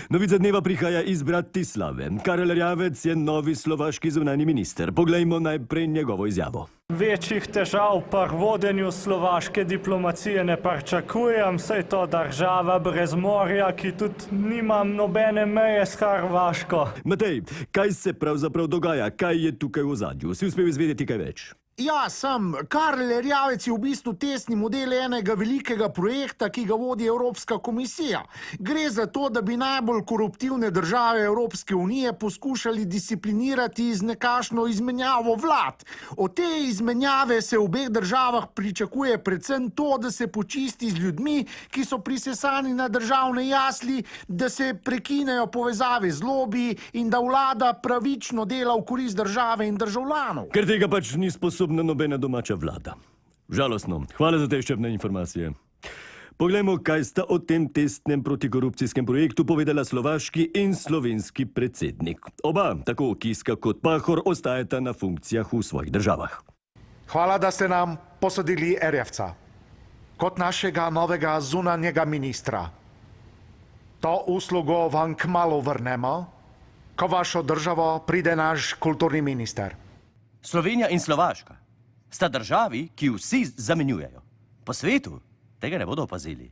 Novica dneva prihaja iz Bratislave. Karel Erjavec je novi slovaški zunanji minister. Poglejmo najprej njegovo izjavo. Večjih težav pri vodenju slovaške diplomacije ne pričakujem, saj to država brez morja, ki tudi nima nobene meje s Hrvaško. Matej, kaj se pravzaprav dogaja? Kaj je tukaj v ozadju? Si uspel izvedeti kaj več? Ja, Karel Erjavec je v bistvu testni model enega velikega projekta, ki ga vodi Evropska komisija. Gre za to, da bi najbolj koruptivne države Evropske unije poskušali disciplinirati z nekakšno izmenjavo vlad. Od te izmenjave se v obeh državah pričakuje predvsem to, da se počisti z ljudmi, ki so prisesani na državne jasli, da se prekinejo povezave z lobiji in da vlada pravično dela v korist države in državljanov. Ker tega pač ni sposobna nobena domača vlada. Žalostno. Hvala za te izčrpne informacije. Poglejmo, kaj sta o tem testnem protikorupcijskem projektu povedala slovaški in slovenski predsednik. Oba, tako Kiska kot Pahor, ostajata na funkcijah v svojih državah. Hvala, da ste nam posadili Erjavca kot našega novega zunanjega ministra. To uslugo vam kmalu vrnemo, ko vašo državo pride naš kulturni minister. Slovenija in Slovaška sta državi, ki vsi zamenjujejo. Po svetu tega ne bodo opazili.